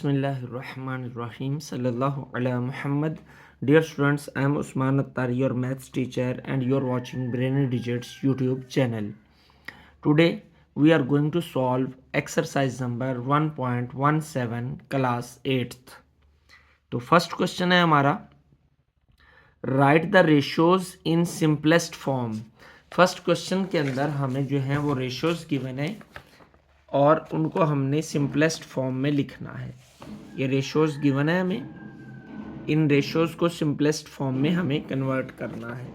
Bismillahirrahmanirrahim. Sallallahu ala Muhammad. Dear students, I am Usman Attari, your maths teacher, and you are watching Brainy Digits YouTube channel. Today, we are going to solve exercise number 1.17 class 8th. तो first question है हमारा, right the ratios in simplest form. First question के अंदर हमें जो है वो ratios given है और उनको हमने सिंपलेस्ट फॉर्म में लिखना है। ये रेशियोज गिवन है, हमें इन रेशियोज को सिंपलेस्ट फॉर्म में हमें कन्वर्ट करना है।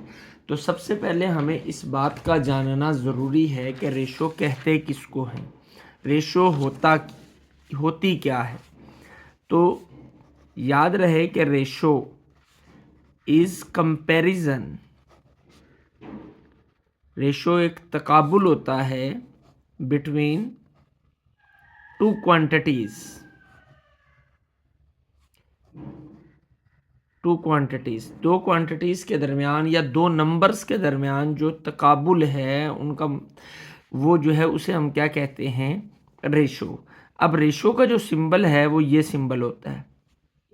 तो सबसे पहले हमें इस बात का जानना ज़रूरी है कि रेशियो कहते किसको हैं, रेशियो होती क्या है। तो याद रहे कि रेशियो इज़ कंपैरिजन। रेशियो एक तकाबुल होता है बिटवीन टू क्वांटिटीज। दो क्वांटिटीज के दरमियान या दो नंबर्स के दरमियान जो तकाबुल है उनका वो जो है उसे हम क्या कहते हैं, रेशो। अब रेशो का जो सिंबल है वो ये सिंबल होता है।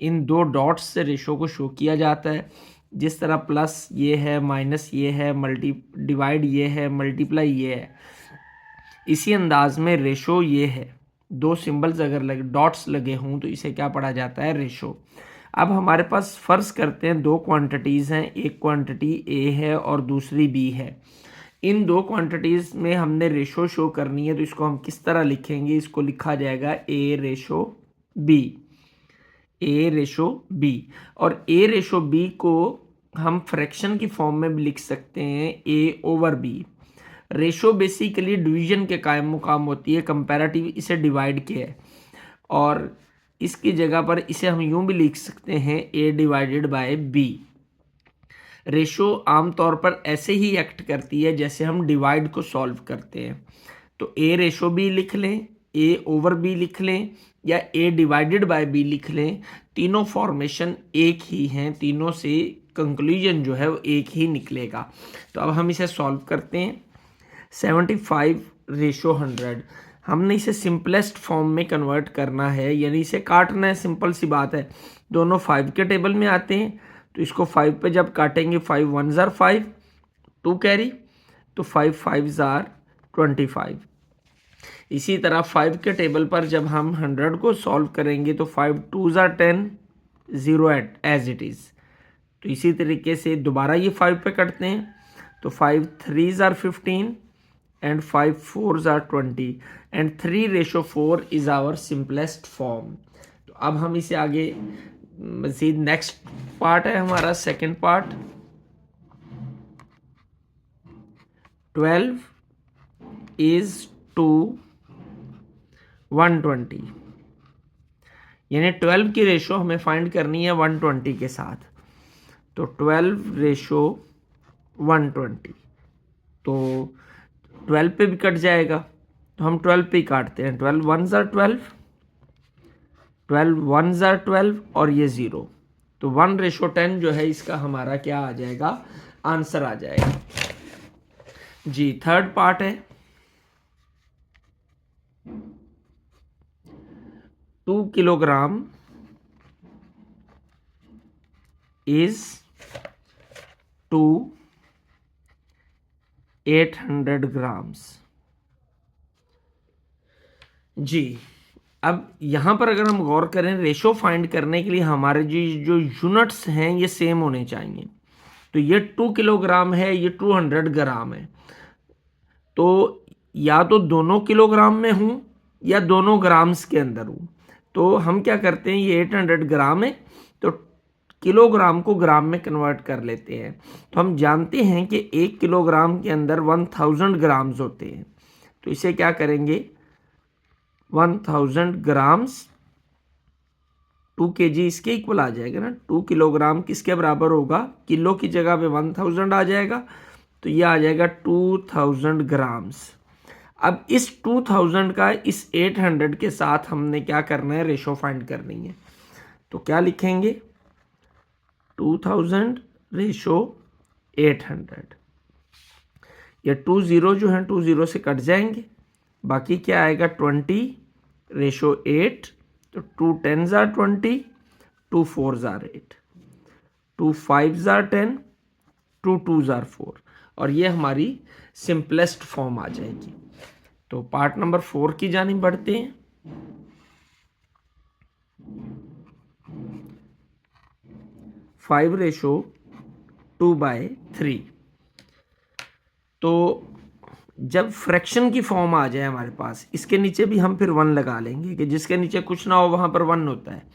इन दो डॉट्स से रेशो को शो किया जाता है। जिस तरह प्लस ये है, माइनस ये है, डिवाइड ये है, मल्टीप्लाई ये है, इसी अंदाज में रेशो ये है। दो सिंबल्स अगर डॉट्स लगे हों तो इसे क्या पढ़ा जाता है, रेशो। अब हमारे पास फ़र्ज़ करते हैं दो क्वांटिटीज़ हैं, एक क्वांटिटी ए है और दूसरी बी है। इन दो क्वांटिटीज़ में हमने रेशो शो करनी है, तो इसको हम किस तरह लिखेंगे, इसको लिखा जाएगा ए रेशो बी। ए रेशो बी, और ए रेशो बी को हम फ्रैक्शन की फॉर्म में भी लिख सकते हैं, a over b. Ratio basically division के कायम मुकाम होती है, कंपैरेटिव इसे डिवाइड के है, और इसकी जगह पर इसे हम यूं भी लिख सकते हैं, ए डिवाइडेड बाय बी। रेशो आमतौर पर ऐसे ही एक्ट करती है जैसे हम डिवाइड को सॉल्व करते हैं। तो ए रेशो बी लिख लें, ए ओवर बी लिख लें, या ए डिवाइडेड बाय बी लिख लें, तीनों फॉर्मेशन एक ही हैं, तीनों से कंक्लूजन जो है वो एक ही निकलेगा। तो अब हम इसे सॉल्व करते हैं। 75/100, हमने इसे सिंपलेस्ट फॉर्म में कन्वर्ट करना है, यानी इसे काटना है। सिंपल सी बात है, दोनों 5 के टेबल में आते हैं, तो इसको 5 पे जब काटेंगे, 5 1s are 5, 2 कैरी, तो 5 5s are 25। इसी तरह 5 के टेबल पर जब हम 100 को सॉल्व करेंगे तो 5 2s are 10, 0 as it is. तो इसी तरीके से दोबारा ये 5 पे कटते हैं, तो 5 3s are 15 and 5 4s are 20 and 3/4 is our simplest form। तो अब हम इसे आगे मज़ीद नेक्स्ट पार्ट है हमारा, सेकंड पार्ट। 12 is to 120, यानी 12 की रेशो हमें फाइंड करनी है 120 के साथ। तो 12/120, तो 12 पे भी कट जाएगा, तो हम 12 पे ही काटते हैं। 12 1s are 12, 12 1s are 12 और ये 0, तो 1/10 जो है इसका हमारा क्या आ जाएगा, आंसर आ जाएगा जी। थर्ड पार्ट है, 2 किलोग्राम इज टू 800 ग्राम्स जी। अब यहाँ पर अगर हम गौर करें, रेशो फाइंड करने के लिए हमारे जो यूनिट्स हैं ये सेम होने चाहिए। तो ये 2 किलोग्राम है, ये 200 ग्राम है, तो या तो दोनों किलोग्राम में हूँ या दोनों ग्राम्स के अंदर हूँ। तो हम क्या करते हैं, ये 800 ग्राम है, तो किलोग्राम को ग्राम में कन्वर्ट कर लेते हैं। तो हम जानते हैं कि 1 किलोग्राम के अंदर 1000 ग्राम्स होते हैं, तो इसे क्या करेंगे, 1000 ग्राम्स 2 kg इसके इक्वल आ जाएगा ना। 2 किलोग्राम किसके बराबर होगा, किलो की जगह पे 1000 आ जाएगा, तो ये आ जाएगा 2000 ग्राम्स। अब इस 2000 का इस 800 के साथ हमने क्या करना है, रेशो फाइंड करनी है। तो क्या लिखेंगे, 2000 रेशो 800। ये 20 जो है 20 से कट जाएंगे, बाकी क्या आएगा, 20/8 तो 2 10s are 20, 2 4s are 8, 2 5s are 10, 2 2s are 4, और ये हमारी सिंपलेस्ट फॉर्म आ जाएगी। तो पार्ट नंबर 4 की जानिब बढ़ते हैं। 5:2/3। तो जब फ्रैक्शन की फॉर्म आ जाए हमारे पास, इसके नीचे भी हम फिर 1 लगा लेंगे कि जिसके नीचे कुछ ना हो वहाँ पर 1 होता है।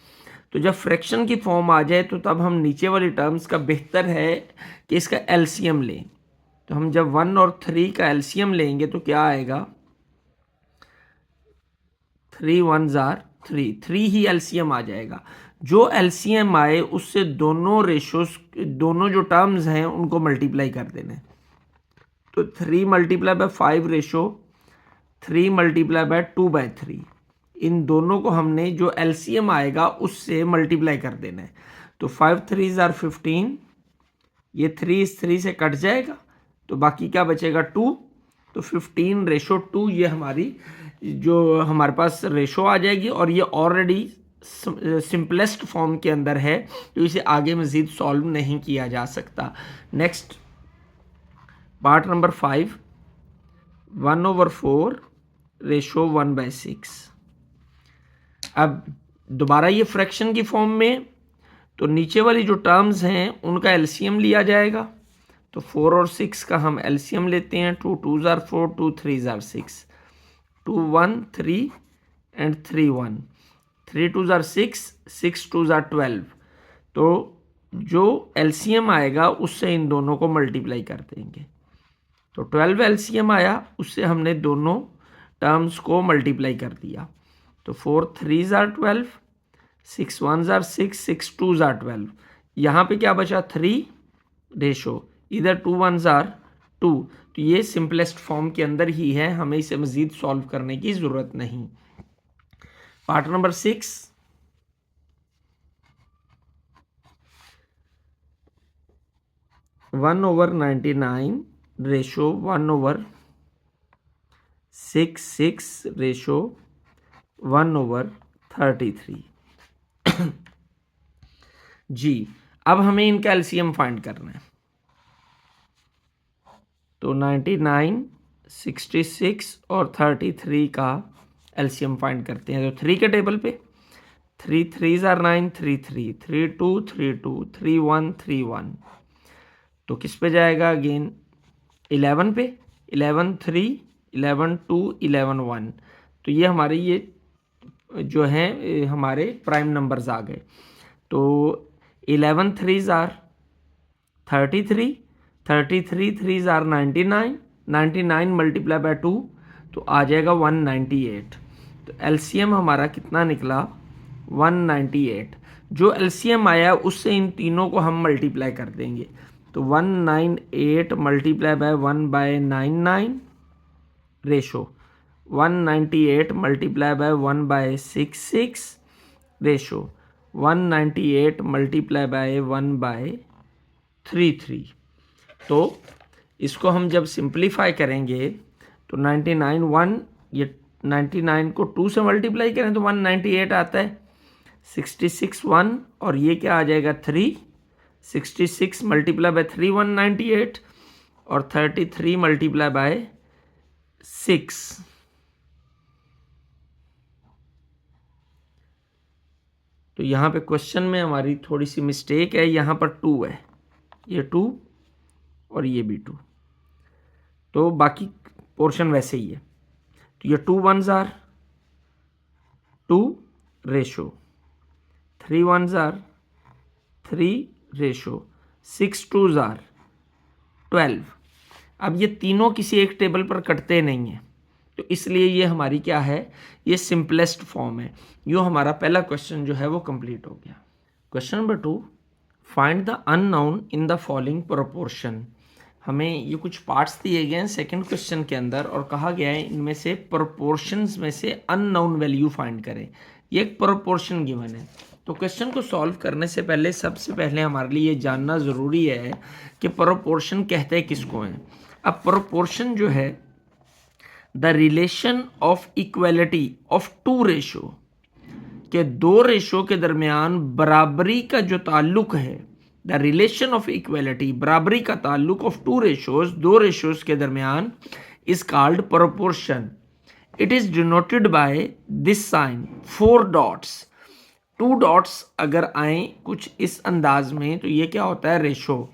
तो जब फ्रैक्शन की फॉर्म आ जाए तो तब हम नीचे वाली टर्म्स का बेहतर है कि इसका एलसीएम लें। तो हम जब 1 और 3 का एलसीएम लेंगे तो क्या आएगा, 3 1s are 3, 3 ही एलसीएम आ जाएगा। जो एलसीएम आए उससे दोनों रेशोस, दोनों जो टर्म्स हैं उनको मल्टीप्लाई कर देना है। तो 3 multiply by 5 ratio 3 multiply by 2/3, इन दोनों को हमने जो एलसीएम आएगा उससे मल्टीप्लाई कर देना है। तो 5 3s are 15, ये 3 इस 3 से कट जाएगा तो बाकी क्या बचेगा 2, तो 15:2 ये हमारी जो हमारे पास रेशो आ जाएगी, और ये ऑलरेडी सिंपलेस्ट फॉर्म के अंदर है तो इसे आगे मज़ीद सॉल्व नहीं किया जा सकता। Next part number 5, 1/4:1/6। अब दोबारा ये फ्रैक्शन की फॉर्म में, तो नीचे वाली जो टर्म्स हैं उनका एलसीएम लिया जाएगा। तो 4 और 6 का हम एलसीएम लेते हैं। 2 2s are 4, 2 3s are 6, 2 1 3 and 3 1, 3 2s are 6, 6 2s are 12। तो जो एलसीएम आएगा उससे इन दोनों को मल्टीप्लाई कर देंगे। तो 12 एलसीएम आया, उससे हमने दोनों टर्म्स को मल्टीप्लाई कर दिया। तो 4 3s are 12, 6 1s are 6, 6 2s are 12। यहाँ पे क्या बचा 3 रेशो, इधर 2 1s are 2। तो ये सिंपलेस्ट फॉर्म के अंदर ही है, हमें इसे मज़ीद सॉल्व करने की ज़रूरत नहीं। Part number 6, 1/99 ratio 1/6, 6 ratio 1/33। जी, अब हमें इनका एलसीएम फाइंड करना है। तो 99, 66 और 33 का एलसीएम फाइंड करते हैं। तो 3 के टेबल पे 3 3s are 9, 3 3, 3 2 3 2, 3 1 3 1। तो किस पे जाएगा अगेन 11 पे, 11 3, 11 2, 11 1। तो ये हमारे ये जो हैं हमारे प्राइम नंबर्स आ गए। तो 11 3s are 33, 33 3s are 99, 99 multiply by 2 तो आ जाएगा 198। तो एलसीएम हमारा कितना निकला 198। जो एलसीएम आया उससे इन तीनों को हम मल्टीप्लाई कर देंगे। तो 198 multiply by 1/99 ratio 198 multiply by 1/66 ratio 198 multiply by 1/33। तो इसको हम जब सिंप्लीफाई करेंगे तो 99 1, ये 99 को 2 से मल्टीप्लाई करें तो 198 आता है। 66 1 और ये क्या आ जाएगा 3, 66 मल्टीप्लाई बाय 3 198 और 33 मल्टीप्लाई बाय 6। तो यहाँ पे क्वेश्चन में हमारी थोड़ी सी मिस्टेक है, यहाँ पर 2 है, ये 2 और ये भी 2, तो बाकी पोर्शन वैसे ही है। तो ये 2 1s are 2 ratio 3 1s are 3 ratio 6 2s are 12। अब ये तीनों किसी एक टेबल पर कटते नहीं हैं, तो इसलिए ये हमारी क्या है, ये सिंपलेस्ट फॉर्म है। यो हमारा पहला क्वेश्चन जो है वो कंप्लीट हो गया। Question number 2, find the unknown in the following proportion. हमें ये कुछ पार्ट्स दिए गए हैं सेकंड क्वेश्चन के अंदर और कहा गया है इनमें से प्रोपोर्शंस में से अननोन वैल्यू फाइंड करें। ये एक प्रोपोर्शन गिवन है। तो क्वेश्चन को सॉल्व करने से पहले सबसे पहले हमारे लिए ये जानना ज़रूरी है कि प्रोपोर्शन कहते किसको हैं। अब प्रोपोर्शन जो है the relation of equality of 2 ratio, कि दो रेशो के दरमियान बराबरी का जो ताल्लुक है, द रिलेशन ऑफ इक्वलिटी, बराबरी का ताल्लुक ऑफ टू रेशोज, दो रेशोज के दरमियान, is called proportion. It is denoted by this sign, 4 dots. 2 dots अगर आए कुछ इस अंदाज में तो ये क्या होता है, रेशो.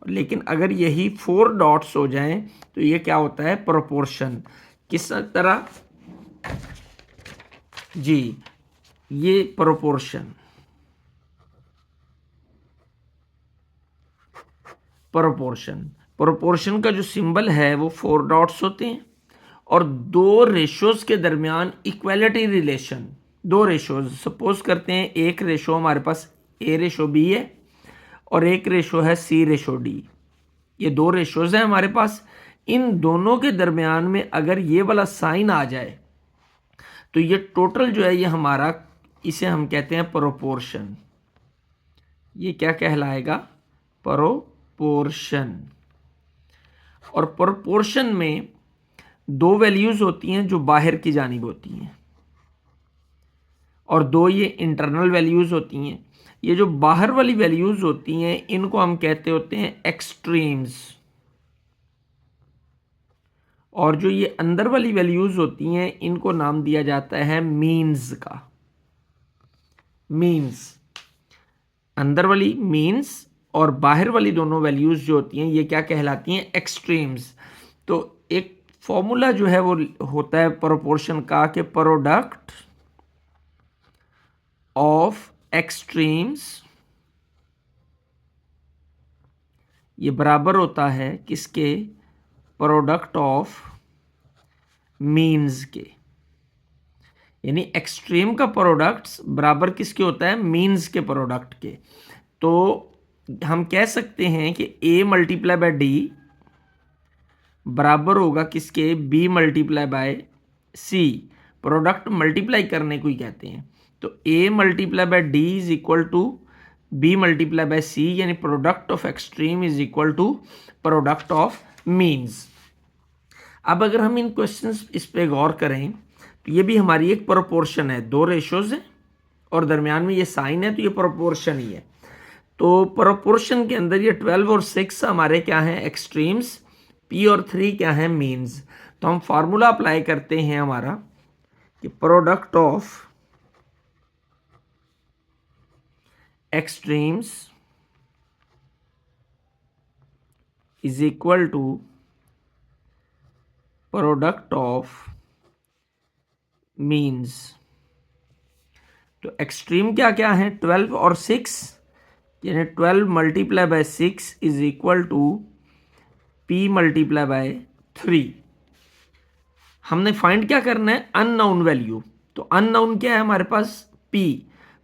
लेकिन अगर यही 4 डॉट्स हो जाएं तो ये क्या होता है, प्रोपोर्शन. किस तरह जी, ये प्रोपोर्शन. प्रोपोर्शन का जो सिंबल है वो 4 डॉट्स होते हैं. और दो रेशोज के दरमियान इक्वालिटी रिलेशन, दो रेशोज सपोज करते हैं, एक रेशो हमारे पास ए रेशो बी है और एक रेशो है सी रेशो डी. ये दो रेशोज हैं हमारे पास. इन दोनों के दरमियान में अगर ये वाला साइन आ जाए तो ये टोटल जो है ये हमारा, इसे हम कहते हैं प्रोपोर्शन. ये क्या कहलाएगा, प्रोपोर्शन. और प्रोपोर्शन में दो वैल्यूज होती हैं जो बाहर की जानिब होती हैं और दो ये इंटरनल वैल्यूज होती हैं. ये जो बाहर वाली वैल्यूज होती हैं इनको हम कहते होते हैं एक्सट्रीम्स, और जो ये अंदर वाली वैल्यूज होती हैं इनको नाम दिया जाता है मीन्स का. मीन्स, अंदर वाली मीन्स और बाहर वाली दोनों वैल्यूज जो होती हैं ये क्या कहलाती हैं, एक्सट्रीम्स. तो एक फॉर्मूला जो है वो होता है प्रोपोर्शन का कि प्रोडक्ट ऑफ एक्सट्रीम्स ये बराबर होता है किसके, प्रोडक्ट ऑफ मीन्स के. यानी एक्सट्रीम का प्रोडक्ट बराबर किसके होता है, मीन्स के प्रोडक्ट के. तो हम कह सकते हैं कि a मल्टीप्लाई बाय डी बराबर होगा किसके, b multiply by c. Product multiply करने को ही कहते हैं. तो a multiply by d is equal to b multiply by c, यानी product of extreme is equal to product of means. अब अगर हम इन क्वेश्चंस इस पे गौर करें तो ये भी हमारी एक प्रोपोर्शन है, दो रेशोज हैं और दरमियान में ये साइन है तो ये प्रोपोर्शन ही है. तो प्रोपोर्शन के अंदर ये 12 और 6 हमारे क्या हैं, एक्सट्रीम्स. p और 3 क्या हैं, मीन्स. तो हम फार्मूला अप्लाई करते हैं हमारा कि product of extremes is equal to product of means. तो एक्सट्रीम क्या क्या है, 12 और 6, यानी 12 multiply by 6 is equal to p multiply by 3. हमने फाइंड क्या करना है, अननोन वैल्यू. तो अननोन क्या है हमारे पास, p.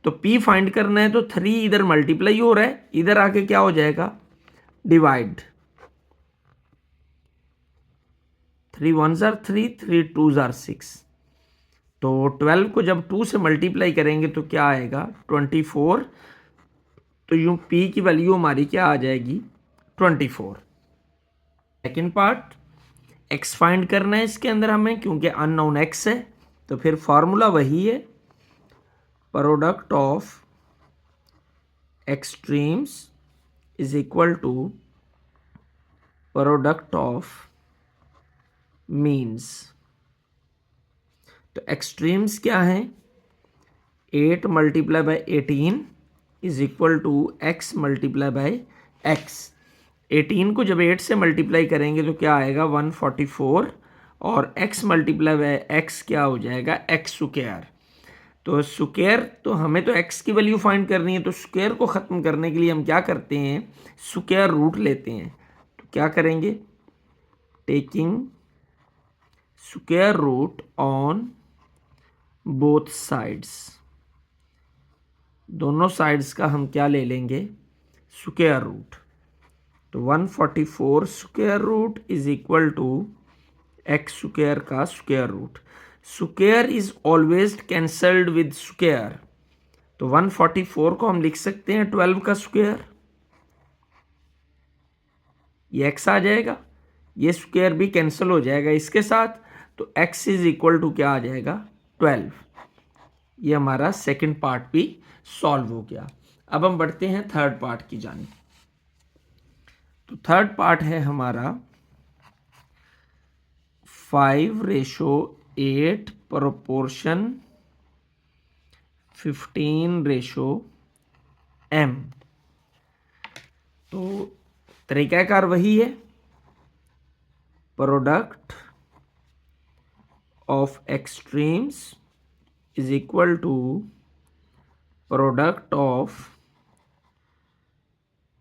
तो p फाइंड करना है तो 3 इधर मल्टीप्लाई हो रहा है, इधर आके क्या हो जाएगा, divide. 3 1s are 3, 3 2s are 6. तो 12 को जब 2 से मल्टीप्लाई करेंगे तो क्या आएगा, 24. तो यूं p की वैल्यू हमारी क्या आ जाएगी, 24. सेकेंड पार्ट, x फाइंड करना है इसके अंदर हमें, क्योंकि अननोन x है. तो फिर फार्मूला वही है, product of extremes is equal to product of means. तो एक्सट्रीम्स क्या है, 8 multiply by 18 is equal to x multiply by x. 18 को जब 8 से मल्टीप्लाई करेंगे तो क्या आएगा, 144. और x मल्टीप्लाई बाय x क्या हो जाएगा, x स्क्वायर. तो स्क्वायर, तो हमें तो x की वैल्यू फाइंड करनी है, तो स्क्वायर को ख़त्म करने के लिए हम क्या करते हैं, स्क्वायर रूट लेते हैं. तो क्या करेंगे, taking square root on both sides. दोनों साइड्स का हम क्या ले लेंगे, स्क्वायर रूट. तो 144 square root is equal to x square का square root. Square is always cancelled with square. तो 144 को हम लिख सकते हैं 12 का स्क्वायर, ये x आ जाएगा, ये स्क्वायर भी कैंसिल हो जाएगा इसके साथ. तो x इज इक्वल टू क्या आ जाएगा, 12. ये हमारा सेकंड पार्ट भी सॉल्व हो गया। अब हम बढ़ते हैं थर्ड पार्ट की जानिब। तो थर्ड पार्ट है हमारा 5:8 प्रोपोर्शन 15:m। तो तरीकाकार वही है, product of extremes is equal to product of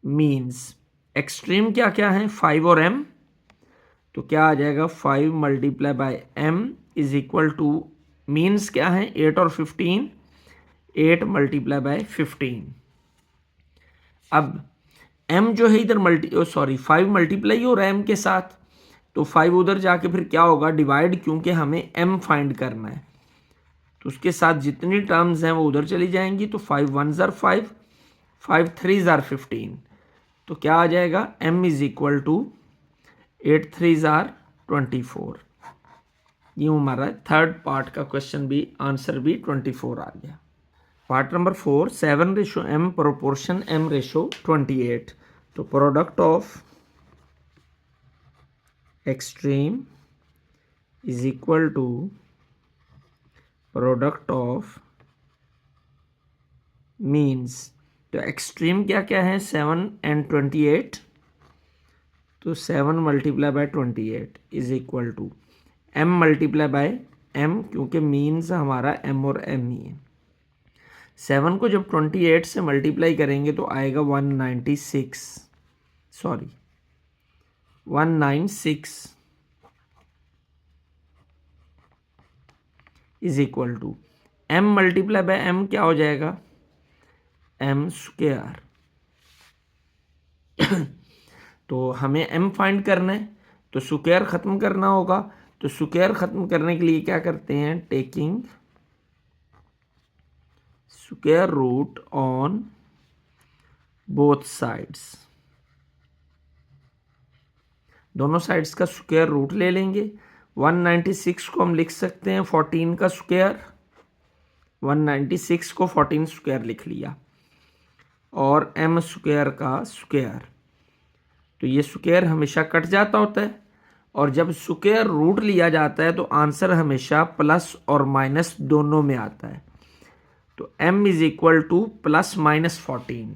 means. Extreme क्या क्या है, 5 और m, तो क्या आ जाएगा 5 multiply by m is equal two means क्या है 8 और 15, 8 मल्टीप्लाई बाय 15। अब m जो है इधर 5 मल्टीप्लाई हो रहा है m के साथ, तो 5 उधर जाके फिर क्या होगा डिवाइड, क्योंकि हमें m फाइंड करना है तो उसके साथ जितनी टर्म्स हैं वो उधर चली जाएंगी। तो 5 1 जार 5, 5 3 जार 15, तो क्या आ जाएगा m इज इक्वल टू 8 3 जार 24। यूँ हमारा थर्ड पार्ट का क्वेश्चन भी आंसर भी 24 आ गया। Part number 4 7:m proportion m:28। तो product of extreme is equal to product of means. तो एक्सट्रीम क्या क्या है 7 and 28, तो 7 multiply by 28 is equal to m multiply by m, क्योंकि मीन्स हमारा m और m ही है। 7 को जब 28 से मल्टीप्लाई करेंगे तो आएगा 196 is equal to m multiply by m क्या हो जाएगा m स्क्वायर। तो हमें m फाइंड करना है तो स्क्वायर ख़त्म करना होगा। तो स्क्वायर ख़त्म करने के लिए क्या करते हैं, taking square root on both sides, दोनों साइड्स का स्क्वायर रूट ले लेंगे। 196 को हम लिख सकते हैं 14 का स्क्वायर, 196 को 14 स्क्वायर लिख लिया, और m स्क्वायर का स्क्वायर। तो ये स्क्वायर हमेशा कट जाता होता है, और जब स्क्वायर रूट लिया जाता है तो आंसर हमेशा प्लस और माइनस दोनों में आता है। तो m is equal two plus minus 14।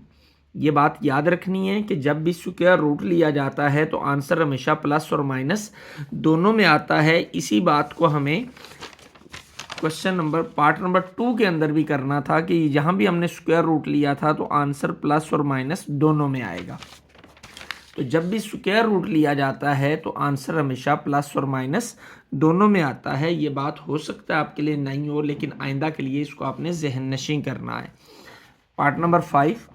ये बात याद रखनी है कि जब भी स्क्वायर रूट लिया जाता है तो आंसर हमेशा प्लस और माइनस दोनों में आता है। इसी बात को हमें क्वेश्चन नंबर पार्ट नंबर 2 के अंदर भी करना था कि जहाँ भी हमने स्क्वायर रूट लिया था तो आंसर प्लस और माइनस दोनों में आएगा। तो जब भी स्क्वायर रूट लिया जाता है तो आंसर हमेशा प्लस और माइनस दोनों में आता है। ये बात हो सकता है आपके लिए नहीं हो, लेकिन आइंदा के लिए इसको आपने ज़हन नशीं करना है। Part number 5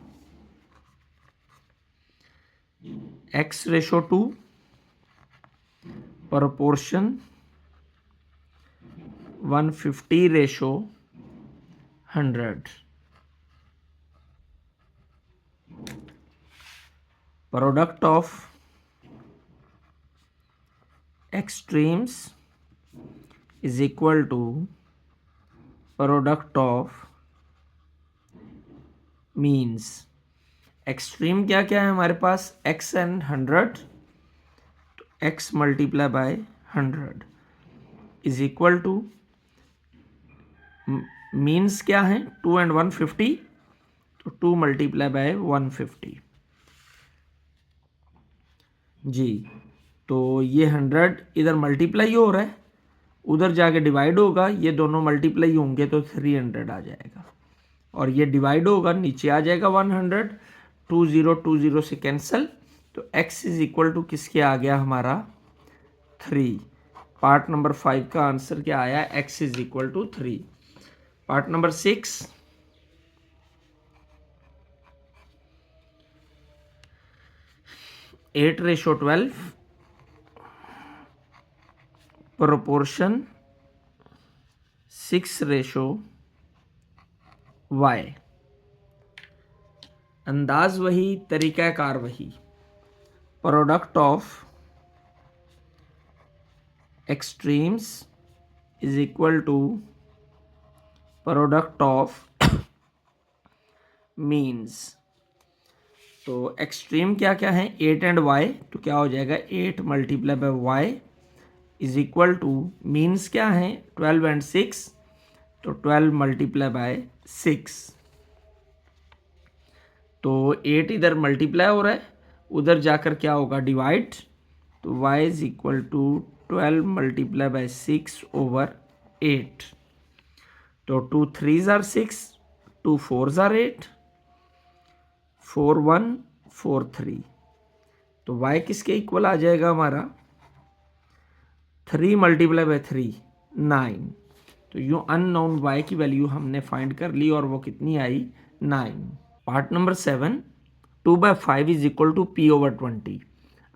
x/2 proportion 150/100। Product of extremes is equal to product of means. Extreme क्या क्या है हमारे पास, x and 100, तो x multiply bye 100 is equal two means क्या है 2 and 150, तो 2 मल्टीप्लाई बाय 150 जी। तो ये 100 इधर मल्टीप्लाई हो रहा है, उधर जाके डिवाइड होगा, ये दोनों मल्टीप्लाई होंगे तो 300 आ जाएगा, और ये डिवाइड होगा नीचे आ जाएगा 100, 20 से कैंसिल, तो x इज इक्वल टू किसके आ गया हमारा 3। पार्ट नंबर 5 का आंसर क्या आया, x is equal to 3। Part number 6 8/12 proportion 6/y। अंदाज वही, तरीक़ाकार वही। Product of extremes is equal to product of means. तो एक्सट्रीम क्या क्या है, 8 एंड y, तो क्या हो जाएगा 8 multiply bye y is equal two means क्या है 12 एंड 6, तो 12 मल्टीप्लाई बाय 6। तो 8 इधर मल्टीप्लाई हो रहा है, उधर जाकर क्या होगा डिवाइड, तो y is equal to 12 multiply by 6 over 8। तो 2 3s आर 6, 2 4s आर 8, 4 1 4 3। तो y किसके इक्वल आ जाएगा हमारा 3 मल्टीप्लाई बाय 3 9। तो यूँ अननोन y की वैल्यू हमने फाइंड कर ली और वो कितनी आई 9। Part number 7, 2/5 is equal to p over 20।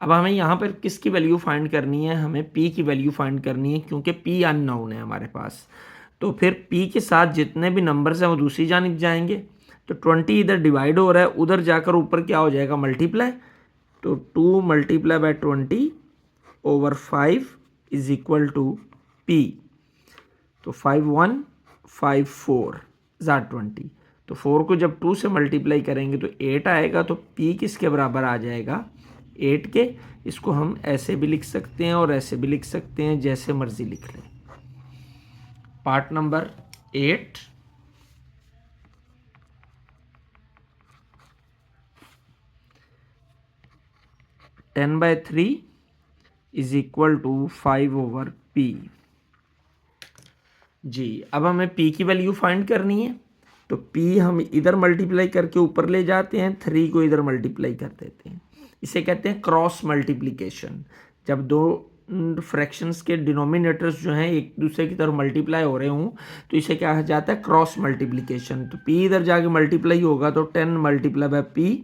अब हमें यहाँ पर किसकी वैल्यू फाइंड करनी है, हमें p की वैल्यू फाइंड करनी है क्योंकि p अननोन है हमारे पास। तो फिर p के साथ जितने भी नंबर्स हैं वो दूसरी जानिब जाएंगे। तो 20 इधर डिवाइड हो रहा है, उधर जाकर ऊपर क्या हो जाएगा मल्टीप्लाई। तो 2 multiply by 20 over 5 is equal to p। तो 5 1 5 4 ज़ार 20। तो 4 को जब 2 से मल्टीप्लाई करेंगे तो 8 आएगा। तो p किसके बराबर आ जाएगा 8 के। इसको हम ऐसे भी लिख सकते हैं और ऐसे भी लिख सकते हैं, जैसे मर्जी लिख लें। Part number 8, ten by 3 is equal to 5 over p। जी अब हमें p की वैल्यू फाइंड करनी है। तो p हम इधर मल्टीप्लाई करके ऊपर ले जाते हैं, 3 को इधर मल्टीप्लाई कर देते हैं। इसे कहते हैं क्रॉस मल्टीप्लिकेशन। जब दो फ्रैक्शंस के डिनोमिनेटर्स जो हैं एक दूसरे की तरफ मल्टीप्लाई हो रहे हों तो इसे क्या कहा जाता है क्रॉस मल्टीप्लिकेशन। तो p इधर जाके मल्टीप्लाई होगा तो 10 मल्टीप्लाई बाय p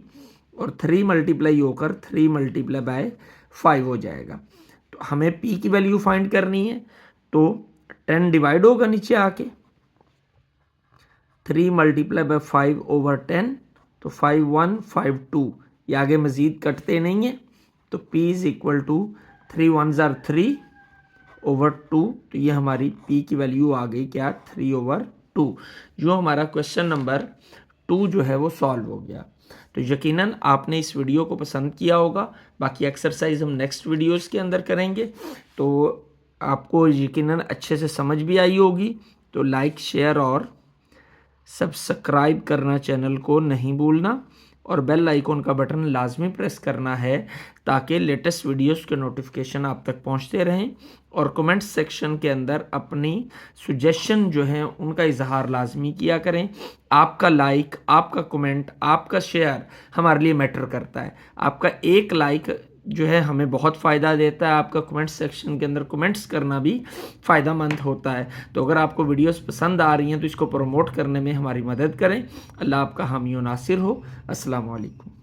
और 3 मल्टीप्लाई होकर 3 मल्टीप्लाई बाय 5 हो जाएगा। तो हमें p की वैल्यू फाइंड करनी है। तो 10 डिवाइड होगा नीचे आके, 3 मल्टीप्लाई बाय 5 ओवर 10, तो 5 1 5 2, ये आगे मज़ीद कटते नहीं है। तो p is equal to 3 1s are 3 over 2। तो ये हमारी p की वैल्यू आ गई क्या 3 ओवर 2। जो हमारा क्वेश्चन नंबर 2 जो है वो सॉल्व हो गया। तो यकीनन आपने इस वीडियो को पसंद किया होगा। बाकी एक्सरसाइज हम नेक्स्ट वीडियोस के अंदर करेंगे, तो आपको यकीनन अच्छे से समझ भी आई होगी। तो लाइक शेयर और सब्सक्राइब करना चैनल को नहीं भूलना और बेल आइकॉन का बटन लाजमी प्रेस करना है ताकि लेटेस्ट वीडियोस के नोटिफिकेशन आप तक पहुंचते रहें। और कमेंट सेक्शन के अंदर अपनी सुजेशन जो है उनका इजहार लाजमी किया करें। आपका लाइक, आपका कमेंट, आपका शेयर हमारे लिए मैटर करता है। आपका एक लाइक जो है हमें बहुत फ़ायदा देता है, आपका कमेंट सेक्शन के अंदर कमेंट्स करना भी फ़ायदेमंद होता है। तो अगर आपको वीडियोस पसंद आ रही हैं तो इसको प्रमोट करने में हमारी मदद करें। अल्लाह आपका हामी व नासिर हो। अस्सलाम वालेकुम।